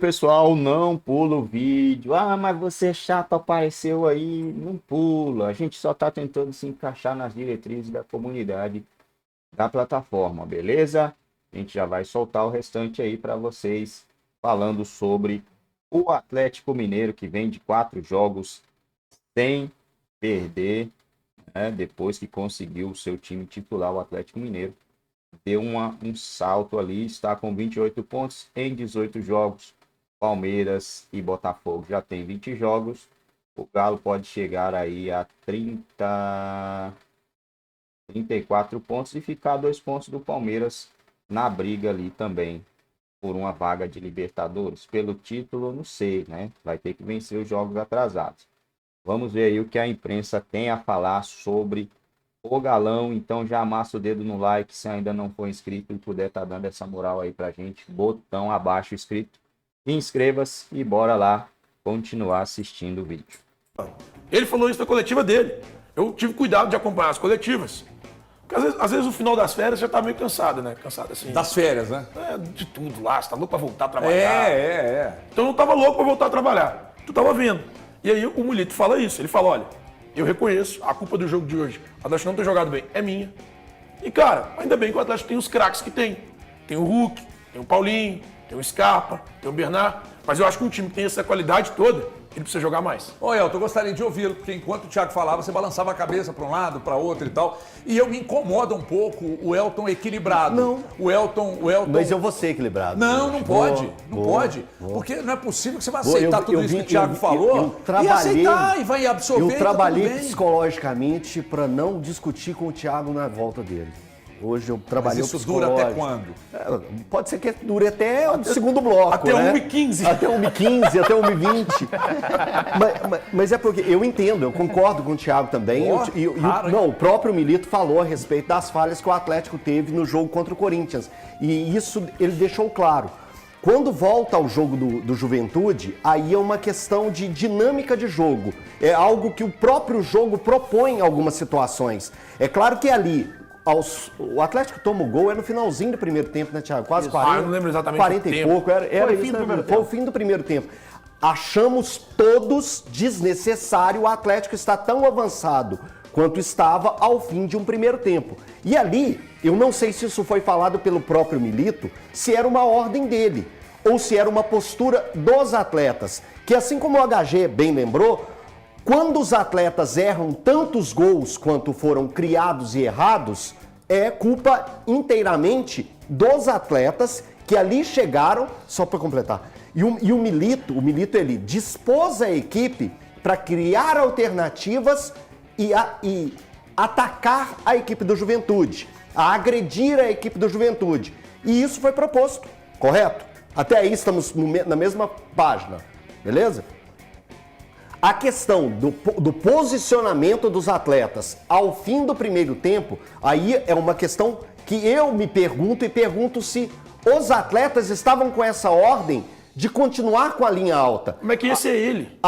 Pessoal, não pula o vídeo. Ah, mas você chato apareceu aí. Não pula. A gente só está tentando se encaixar nas diretrizes da comunidade da plataforma, beleza? A gente já vai soltar o restante aí para vocês, falando sobre o Atlético Mineiro, que vem de 4 jogos sem perder, né? Depois que conseguiu o seu time titular, o Atlético Mineiro deu um salto ali, está com 28 pontos em 18 jogos. Palmeiras e Botafogo já tem 20 jogos. O Galo pode chegar aí a 34 pontos e ficar 2 pontos do Palmeiras na briga ali também por uma vaga de Libertadores. Pelo título, não sei, né? Vai ter que vencer os jogos atrasados. Vamos ver aí o que a imprensa tem a falar sobre o Galão. Então já amassa o dedo no like se ainda não for inscrito e puder estar dando essa moral aí pra gente. Botão abaixo inscrito. Inscreva-se e bora lá continuar assistindo o vídeo. Ele falou isso na coletiva dele. Eu tive cuidado de acompanhar as coletivas. Porque às vezes o final das férias já tá meio cansado, né? Cansado assim. Das férias, né? De tudo lá. Você tá louco pra voltar a trabalhar. É. Então eu tava louco pra voltar a trabalhar. Tu tava vendo. E aí o Milito fala isso. Ele fala, olha, eu reconheço a culpa do jogo de hoje. O Atlético não ter jogado bem é minha. E cara, ainda bem que o Atlético tem os craques que tem. Tem o Hulk, tem o Paulinho, tem o Scarpa, tem o Bernard, mas eu acho que um time que tem essa qualidade toda, ele precisa jogar mais. Ô, Elton, eu gostaria de ouvi-lo, porque enquanto o Thiago falava, você balançava a cabeça para um lado, para outro e tal. E eu me incomoda um pouco o Elton equilibrado. Não. O Elton... Mas eu vou ser equilibrado. Não pode. Não pode. Porque não é possível que você vai aceitar tudo isso que o Thiago falou e aceitar e vai absorver. Eu trabalhei tá tudo bem. psicologicamente para não discutir com o Thiago na volta dele. Hoje eu trabalhei. Mas isso dura até quando? Pode ser que dure até o segundo bloco. Até né? 1h15. Até 1h15, até 1h20. mas é porque eu entendo, eu concordo com o Thiago também. O próprio Milito falou a respeito das falhas que o Atlético teve no jogo contra o Corinthians. E isso ele deixou claro. Quando volta ao jogo do Juventude, aí é uma questão de dinâmica de jogo. É algo que o próprio jogo propõe em algumas situações. É claro que ali... O Atlético toma o gol, no finalzinho do primeiro tempo, né, Thiago? Quase 40. Eu não lembro exatamente 40 o e tempo. pouco. Era Foi isso, né? Foi o fim do primeiro tempo. Achamos todos desnecessário o Atlético estar tão avançado quanto estava ao fim de um primeiro tempo. E ali, eu não sei se isso foi falado pelo próprio Milito, se era uma ordem dele, ou se era uma postura dos atletas, que assim como o HG bem lembrou, quando os atletas erram tantos gols quanto foram criados e errados, é culpa inteiramente dos atletas que ali chegaram, só para completar. E o Milito ele dispôs a equipe para criar alternativas e atacar a equipe do Juventude, a agredir a equipe do Juventude. E isso foi proposto, correto? Até aí estamos na mesma página, beleza? A questão do posicionamento dos atletas ao fim do primeiro tempo, aí é uma questão que eu me pergunto e pergunto se os atletas estavam com essa ordem de continuar com a linha alta. Como é que esse é ele?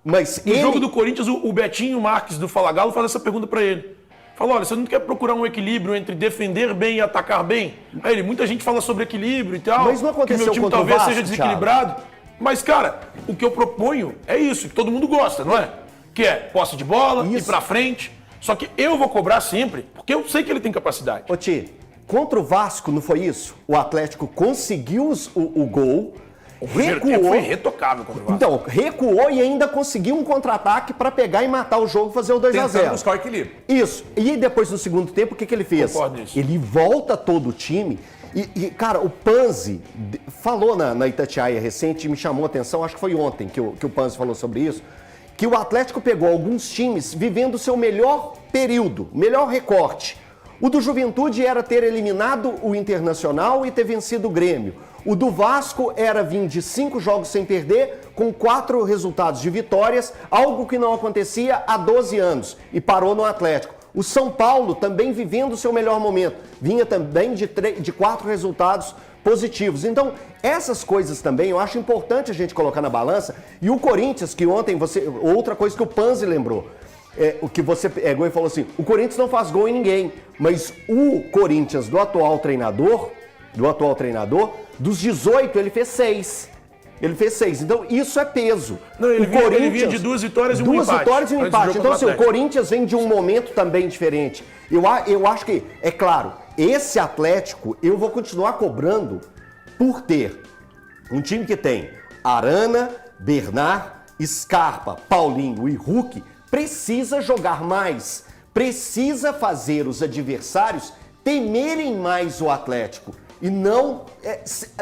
Mas no jogo do Corinthians, o Betinho Marques do Fala Galo faz essa pergunta pra ele. Fala, olha, você não quer procurar um equilíbrio entre defender bem e atacar bem? Aí ele, muita gente fala sobre equilíbrio e tal. Mas não aconteceu que meu time contra o talvez Vasco, seja desequilibrado. Thiago. Mas, cara, o que eu proponho é isso, que todo mundo gosta, não é? Que é posse de bola, ir pra frente. Só que eu vou cobrar sempre, porque eu sei que ele tem capacidade. Ô Ti, contra o Vasco não foi isso? O Atlético conseguiu o gol, recuou. Foi retocável contra o Vasco. Então, recuou e ainda conseguiu um contra-ataque para pegar e matar o jogo e fazer o 2-0. Tentando buscar o equilíbrio. Isso. E depois, no segundo tempo, o que ele fez? Concordo nisso. Ele volta todo o time. E, cara, o Panzi falou na Itatiaia recente, me chamou a atenção, acho que foi ontem que o Panzi falou sobre isso, que o Atlético pegou alguns times vivendo o seu melhor período, melhor recorte. O do Juventude era ter eliminado o Internacional e ter vencido o Grêmio. O do Vasco era vir de 5 jogos sem perder, com 4 resultados de vitórias, algo que não acontecia há 12 anos, e parou no Atlético. O São Paulo também vivendo o seu melhor momento, vinha também de 4 resultados positivos. Então, essas coisas também eu acho importante a gente colocar na balança. E o Corinthians, que ontem outra coisa que o Panzi lembrou, o que você pegou e falou assim, o Corinthians não faz gol em ninguém, mas o Corinthians do atual treinador, dos 18 ele fez 6. Ele fez 6. Então, isso é peso. Não, ele O vinha de 2 vitórias e um empate. 2 vitórias e um antes do empate. jogo Então, contra o assim, o Atlético. Corinthians vem de um momento também diferente. Eu acho que, é claro, esse Atlético, eu vou continuar cobrando por ter um time que tem Arana, Bernard, Scarpa, Paulinho e Hulk, precisa jogar mais. Precisa fazer os adversários temerem mais o Atlético e não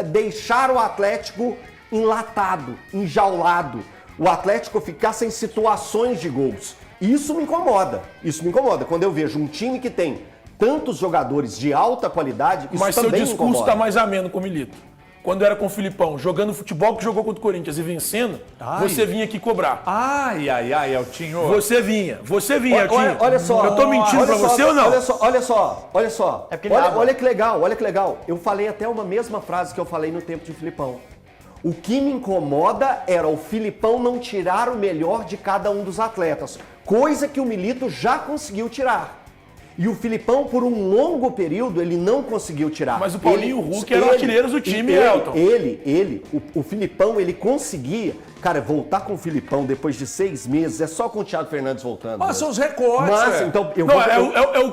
deixar o Atlético enlatado, enjaulado. O Atlético ficar sem situações de gols. Isso me incomoda. Isso me incomoda. Quando eu vejo um time que tem tantos jogadores de alta qualidade, isso Mas seu também me discurso incomoda. está mais ameno com o Milito. Quando era com o Filipão, jogando futebol que jogou contra o Corinthians e vencendo, você vinha aqui cobrar. Ai, Eltinho. Você vinha, Eltinho. Olha só. Eu tô mentindo olha pra só, você ou não? Olha só. É porque ele olha, abre. olha que legal, olha que legal. Eu falei até uma mesma frase que eu falei no tempo de Filipão. O que me incomoda era o Filipão não tirar o melhor de cada um dos atletas, coisa que o Milito já conseguiu tirar. E o Filipão, por um longo período, ele não conseguiu tirar. Mas o Paulinho e o Hulk eram artilheiros do time, Elton. O Filipão, ele conseguia, cara, voltar com o Filipão depois de 6 meses, é só com o Thiago Fernandes voltando. Mas são os recortes. Mas, então, eu Não, vou,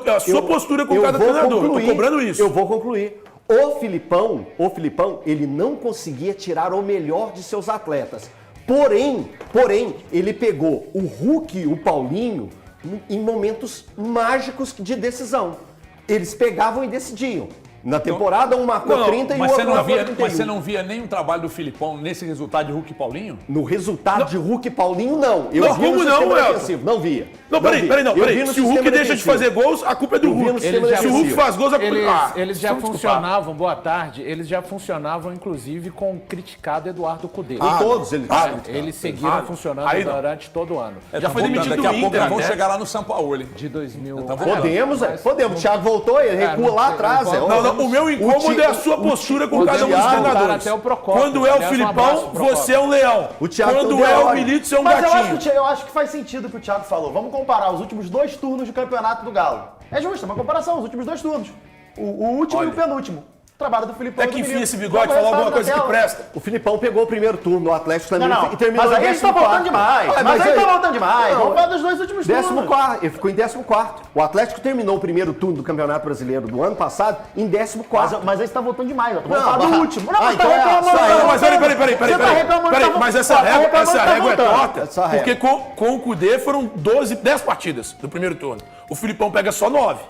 é a sua postura com eu cada vou treinador. Eu concluir, tô cobrando isso. Eu vou concluir. O Filipão, ele não conseguia tirar o melhor de seus atletas. Porém, ele pegou o Hulk e o Paulinho em momentos mágicos de decisão. Eles pegavam e decidiam. Na temporada, um marcou 30 e o mas outro você não marcou via, 31. mas você não via nenhum trabalho do Filipão nesse resultado de Hulk e Paulinho? No resultado de Hulk e Paulinho, não. Eu Não, vi no como não, sistema Elton? defensivo. Não via. Não, vi. peraí. Eu vi no Se o Hulk sistema deixa de defensivo. fazer gols, a culpa é do Eu vi no Hulk. sistema Se o Hulk defensivo. faz gols, a culpa é Eles já vamos funcionavam, boa tarde, eles já funcionavam, inclusive, com o criticado Eduardo Cudê. Com todos eles. Eles seguiram Ah, funcionando aí não. durante todo o ano. Já foi demitido Daqui do a pouco Inter, nós vamos né? chegar lá no São Paulo. Hein? De 2000. Podemos. O Thiago voltou, ele recua não lá sei, atrás. não é, Não, o meu incômodo é a sua postura com cada um dos Thiago, treinadores. até o Procópio. Quando é o Aliás, um abraço Filipão, pro Procópio. você é um leão. O Thiago Quando deu é o ordem. Milito, você é um Mas gatinho. eu acho que faz sentido o que o Thiago falou. Vamos comparar os últimos 2 turnos do campeonato do Galo. É justo, é uma comparação, os últimos 2 turnos. O último e o penúltimo. O trabalho do Filipão. É e do que enfia Milito. esse bigode e Vamos fala alguma resultado coisa na que tela. presta. O Filipão pegou o primeiro turno, o Atlético também Não, e terminou mas aí em ele tá 14º. voltando demais. Mas aí tá voltando demais. Não, Vamos falar dos 2 últimos turnos. 14º, ele ficou em 14º. O Atlético terminou o primeiro turno do Campeonato Brasileiro do ano passado em 14º. Mas aí você tá voltando demais. Vamos Não, falar do mas- último. Não, Ah, mas então tá é reclamando. essa tá Não, mas voltando. peraí. Você tá reclamando, Peraí, tá mas voltando. essa Tá régua reclamando, tá é voltando. torta. Essa régua. Porque com o Cudê foram 10 partidas do primeiro turno. O Filipão pega só 9.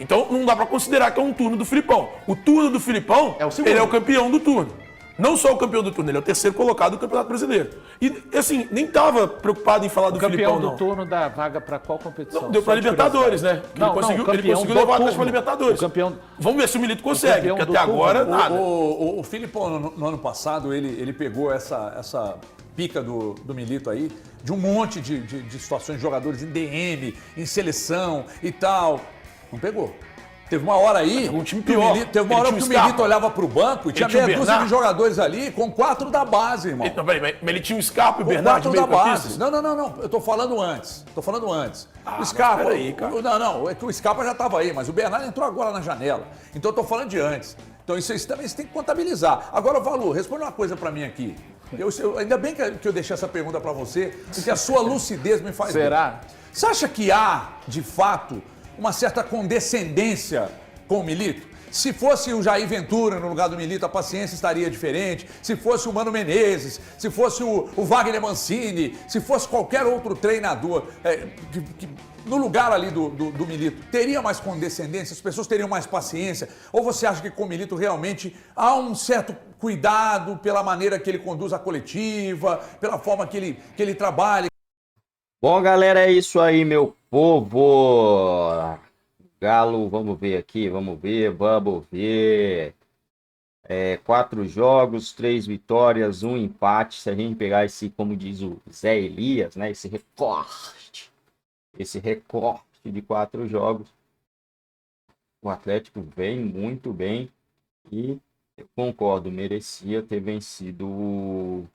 Então não dá pra considerar que é um turno do Filipão. O turno do Filipão, É o segundo. ele é o campeão do turno. Não só o campeão do turno, ele é o terceiro colocado do Campeonato Brasileiro. E assim, nem tava preocupado em falar do Campeão Filipão, do não. turno da vaga pra qual competição? Não, deu pra Só de Libertadores, curiosidade. né? Ele conseguiu campeão levar do o Atlético pra turno. Libertadores. O campeão... Vamos ver se o Milito consegue, campeão porque do até turno. agora nada. O Filipão, no ano passado, ele pegou essa pica do Milito aí, de um monte de situações de jogadores em DM, em seleção e tal. Não pegou. Teve uma hora aí, Um time que o pior. Milito, teve uma Ele hora tinha que um o Milito Scarpa. olhava pro banco e tinha tinha o meia dúzia de Bernard. jogadores ali com 4 da base, irmão. Não, peraí, mas ele tinha o Scarpa e o Com Bernard de 4 meio da campistas. base. Não. Eu tô falando antes. O mas Scarpa. peraí, cara. Não. É que o Scarpa já tava aí, mas o Bernardo entrou agora na janela. Então eu tô falando de antes. Então isso também você tem que contabilizar. Agora, Valu, responde uma coisa pra mim aqui. Ainda bem que eu deixei essa pergunta pra você, porque a sua lucidez me faz. Será? bem. Você acha que há, de fato, uma certa condescendência com o Milito? Se fosse o Jair Ventura no lugar do Milito, a paciência estaria diferente. Se fosse o Mano Menezes, se fosse o Wagner Mancini, se fosse qualquer outro treinador no lugar ali do Milito, teria mais condescendência? As pessoas teriam mais paciência? Ou você acha que com o Milito realmente há um certo cuidado pela maneira que ele conduz a coletiva, pela forma que ele trabalha? Bom, galera, é isso aí, meu povo. Galo, vamos ver aqui, vamos ver. 4 jogos, 3 vitórias, 1 empate. Se a gente pegar esse, como diz o Zé Elias, né, esse recorte de 4 jogos, o Atlético vem muito bem e eu concordo, merecia ter vencido o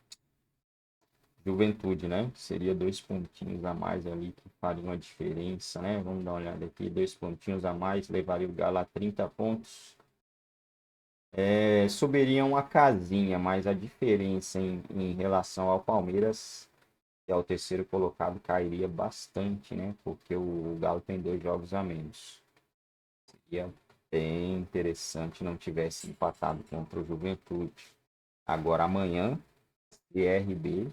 Juventude, né? Seria 2 pontinhos a mais ali que faria uma diferença, né? Vamos dar uma olhada aqui, 2 pontinhos a mais, levaria o Galo a 30 pontos. Subiria uma casinha, mas a diferença em relação ao Palmeiras, que é o terceiro colocado, cairia bastante, né? Porque o Galo tem 2 jogos a menos. Seria bem interessante não tivesse empatado contra o Juventude. Agora amanhã, CRB,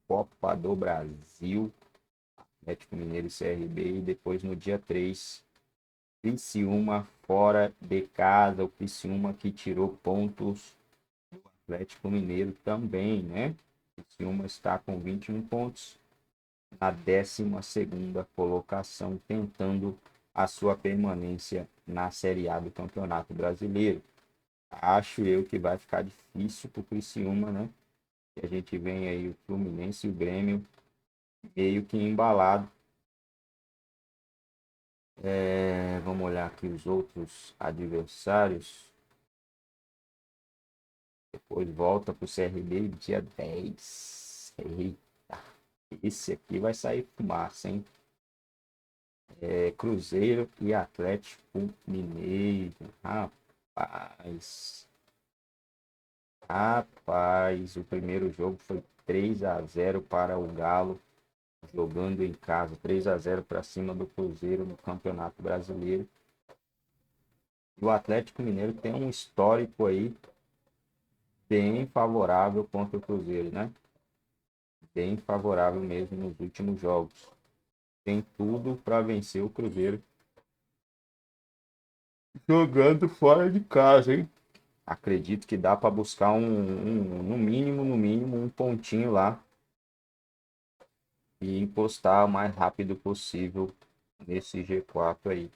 Copa do Brasil, Atlético Mineiro e CRB, e depois no dia 3, Criciúma fora de casa, o Criciúma que tirou pontos do Atlético Mineiro também, né? O Criciúma está com 21 pontos na 12ª colocação, tentando a sua permanência na Série A do Campeonato Brasileiro. Acho eu que vai ficar difícil para o Criciúma, né? E a gente vem aí o Fluminense e o Grêmio meio que embalado. Vamos olhar aqui os outros adversários. Depois volta para o CRB dia 10. Eita, esse aqui vai sair fumaça, hein? Cruzeiro e Atlético Mineiro. Rapaz, o primeiro jogo foi 3-0 para o Galo, jogando em casa, 3-0 para cima do Cruzeiro no Campeonato Brasileiro. E o Atlético Mineiro tem um histórico aí bem favorável contra o Cruzeiro, né? Bem favorável mesmo nos últimos jogos. Tem tudo para vencer o Cruzeiro jogando fora de casa, hein? Acredito que dá para buscar no mínimo, um pontinho lá e encostar o mais rápido possível nesse G4 aí.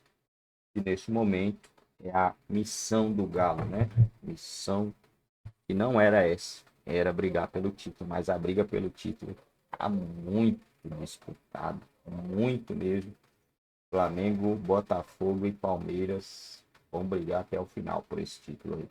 E nesse momento é a missão do Galo, né? Missão que não era essa, era brigar pelo título, mas a briga pelo título tá muito disputada, muito mesmo. Flamengo, Botafogo e Palmeiras vão brigar até o final por esse título aí.